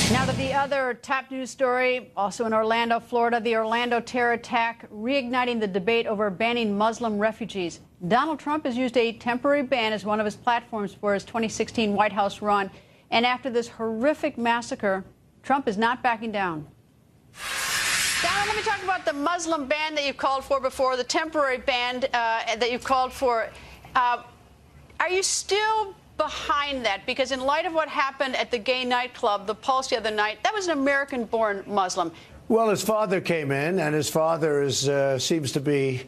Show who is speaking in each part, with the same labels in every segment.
Speaker 1: Now to the other top news story, also in Orlando, Florida, the Orlando terror attack reigniting the debate over banning Muslim refugees. Donald Trump has used a temporary ban as one of his platforms for his 2016 White House run. And after this horrific massacre, Trump is not backing down. Donald, let me talk about the Muslim ban that you called for before, the temporary ban that you called for. Are you still behind that? Because in light of what happened at the gay nightclub, the Pulse, the other night, that was an American-born Muslim.
Speaker 2: Well, his father came in, and his father seems to be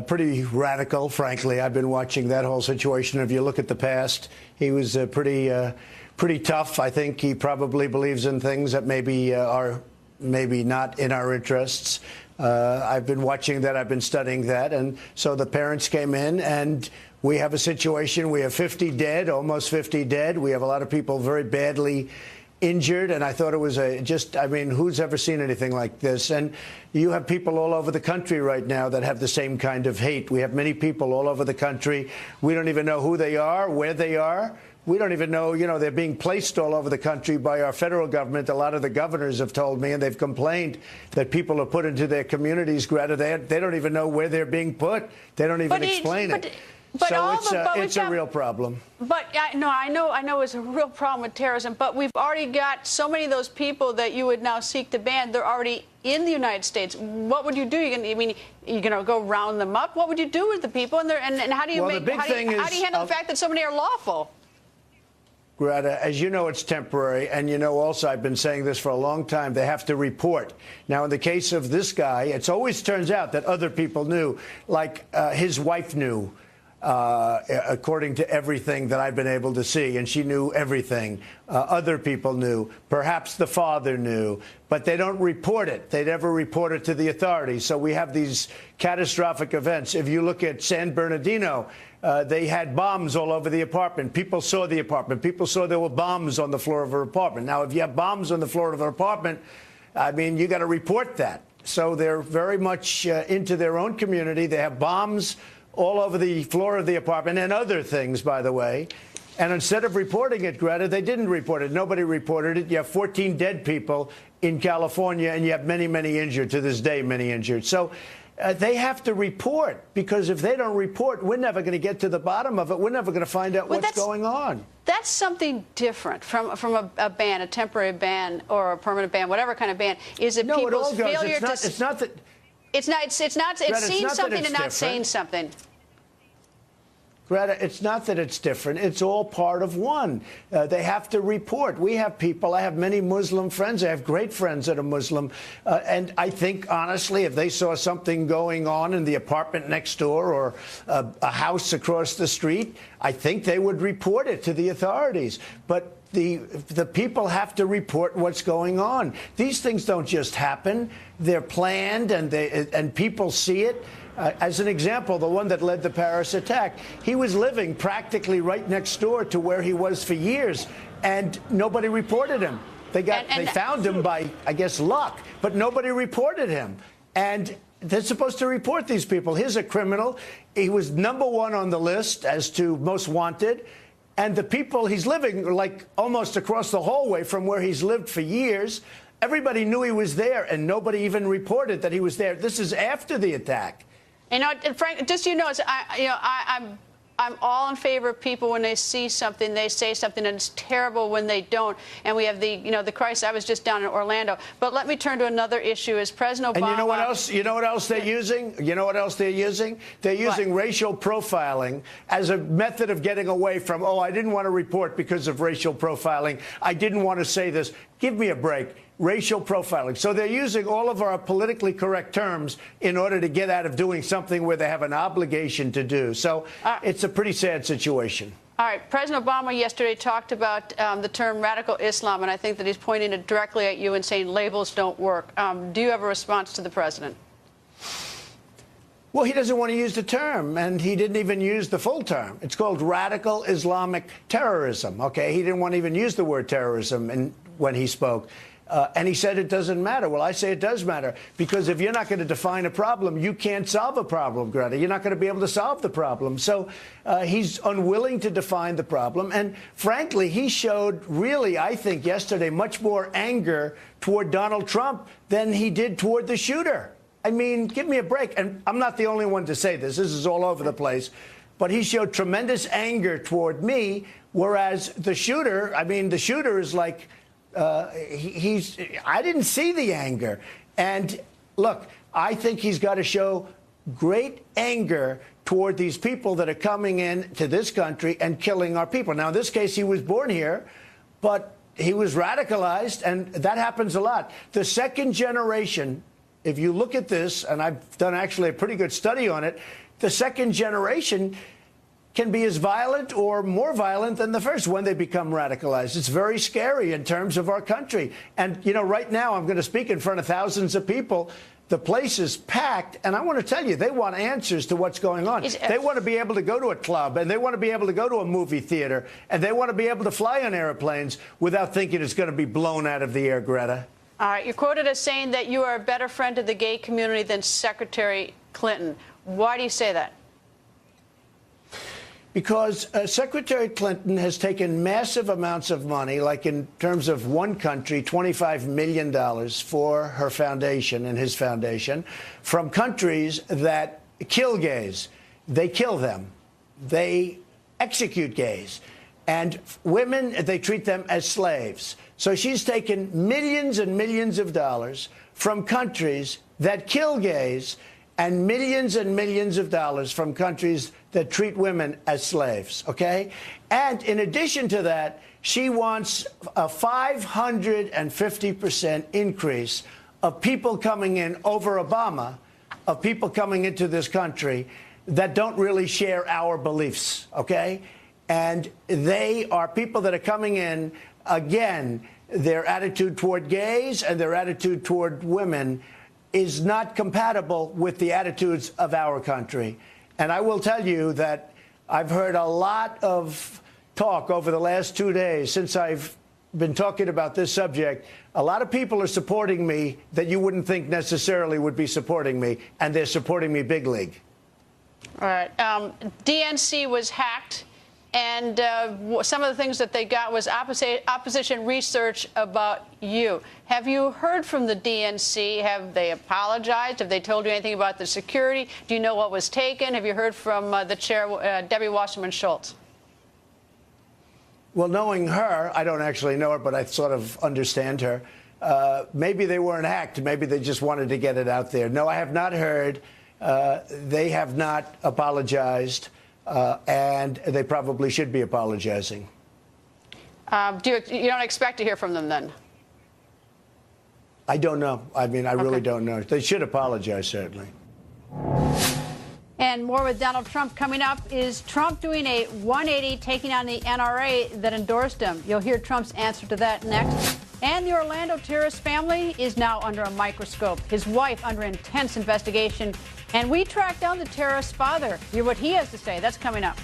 Speaker 2: pretty radical, frankly. I've been watching that whole situation. If you look at the past, he was pretty tough. I think he probably believes in things that maybe are not in our interests. I've been watching that. I've been studying that. And so the parents came in, and we have a situation. We have 50 dead, almost 50 dead. We have a lot of people very badly injured. And I thought it was I mean, who's ever seen anything like this? And you have people all over the country right now that have the same kind of hate. We have many people all over the country. We don't even know who they are, where they are. We don't even know, they're being placed all over the country by our federal government. A lot of the governors have told me, and they've complained that people are put into their communities, Greta. They don't even know where they're being put. They don't even explain it. So it's a real problem. But
Speaker 1: I know it's a real problem with terrorism, but we've already got so many of those people that you would now seek to ban. They're already in the United States. What would you do? You're going to go round them up? What would you do with the people? And how do you how do you handle the fact that so many are lawful?
Speaker 2: Greta, as you know, it's temporary. And also, I've been saying this for a long time, they have to report. Now, in the case of this guy, it always turns out that other people knew, like his wife knew. According to everything that I've been able to see, and she knew everything. Other people knew. Perhaps the father knew, but they don't report it. They never report it to the authorities. So we have these catastrophic events. If you look at San Bernardino, they had bombs all over the apartment. People saw the apartment. People saw there were bombs on the floor of her apartment. Now, if you have bombs on the floor of an apartment, I mean, you got to report that. So they're very much into their own community. They have bombs all over the floor of the apartment, and other things, by the way. And instead of reporting it, Greta, they didn't report it. Nobody reported it. You have 14 dead people in California, and you have many, many injured, to this day, many injured. So they have to report, because if they don't report, we're never going to get to the bottom of it. We're never going to find out what's going on.
Speaker 1: That's something different from a ban, a temporary ban or a permanent ban, whatever kind of ban. Is it people's failure to...
Speaker 2: It's not that...
Speaker 1: It's seeing something and not saying something.
Speaker 2: Greta, it's not that it's different. It's all part of one. They have to report. We have people. I have many Muslim friends. I have great friends that are Muslim. And I think, honestly, if they saw something going on in the apartment next door or a house across the street, I think they would report it to the authorities. But the people have to report what's going on. These things don't just happen. They're planned, and people see it. As an example, the one that led the Paris attack, he was living practically right next door to where he was for years, and nobody reported him. They found him by, I guess, luck, but nobody reported him. And they're supposed to report these people. Here's a criminal. He was #1 on the list as to most wanted. And the people he's living, like, almost across the hallway from where he's lived for years. Everybody knew he was there, and nobody even reported that he was there. This is after the attack.
Speaker 1: Frank, just I'm all in favor of people when they see something, they say something, and it's terrible when they don't. And we have the crisis. I was just down in Orlando. But let me turn to another issue. Is President Obama...
Speaker 2: And you know what else? You know what else they're using? You know what else they're using? They're using racial profiling as a method of getting away from, I didn't want to report because of racial profiling. I didn't want to say this. Give me a break. Racial profiling. So they're using all of our politically correct terms in order to get out of doing something where they have an obligation to do. So it's a pretty sad situation.
Speaker 1: All right. President Obama yesterday talked about the term radical Islam, and I think that he's pointing it directly at you and saying labels don't work. Do you have a response to the president?
Speaker 2: Well, he doesn't want to use the term, and he didn't even use the full term. It's called radical Islamic terrorism. Okay, he didn't want to even use the word terrorism when he spoke. And he said it doesn't matter. Well, I say it does matter, because if you're not going to define a problem, you can't solve a problem, Greta. You're not going to be able to solve the problem. So he's unwilling to define the problem. And frankly, he showed really, I think, yesterday much more anger toward Donald Trump than he did toward the shooter. I mean, give me a break. And I'm not the only one to say this. This is all over the place. But he showed tremendous anger toward me, whereas the shooter, I mean, the shooter is like, I didn't see the anger. And look, I think he's got to show great anger toward these people that are coming in to this country and killing our people. Now, in this case, he was born here, but he was radicalized, and that happens a lot. The second generation, if you look at this, and I've done actually a pretty good study on it, the second generation can be as violent or more violent than the first when they become radicalized. It's very scary in terms of our country. And, you know, right now I'm going to speak in front of thousands of people. The place is packed, and I want to tell you, they want answers to what's going on. They want to be able to go to a club, and they want to be able to go to a movie theater, and they want to be able to fly on airplanes without thinking it's going to be blown out of the air, Greta.
Speaker 1: All right, you're quoted as saying that you are a better friend to the gay community than Secretary Clinton. Why do you say that?
Speaker 2: Because Secretary Clinton has taken massive amounts of money, like in terms of one country, $25 million for her foundation and his foundation, from countries that kill gays. They kill them. They execute gays. And women, they treat them as slaves. So she's taken millions and millions of dollars from countries that kill gays and millions of dollars from countries that treat women as slaves, okay? And in addition to that, she wants a 550% increase of people coming in over Obama, of people coming into this country that don't really share our beliefs, okay? And they are people that are coming in, again, their attitude toward gays and their attitude toward women is not compatible with the attitudes of our country. And I will tell you that I've heard a lot of talk over the last 2 days since I've been talking about this subject. A lot of people are supporting me that you wouldn't think necessarily would be supporting me, and they're supporting me big league.
Speaker 1: All right. DNC was hacked, and some of the things that they got was opposition research about you. Have you heard from the DNC? Have they apologized? Have they told you anything about the security? Do you know what was taken? Have you heard from the chair, Debbie Wasserman Schultz?
Speaker 2: Well, knowing her, I don't actually know her, but I sort of understand her. Maybe they weren't hacked. Maybe they just wanted to get it out there. No, I have not heard. They have not apologized. And they probably should be apologizing.
Speaker 1: You don't expect to hear from them then?
Speaker 2: I don't know. I mean, I really don't know. They should apologize, certainly.
Speaker 1: And more with Donald Trump coming up. Is Trump doing a 180, taking on the NRA that endorsed him? You'll hear Trump's answer to that next. And the Orlando terrorist family is now under a microscope. His wife under intense investigation. And we tracked down the terrorist's father. Hear what he has to say. That's coming up.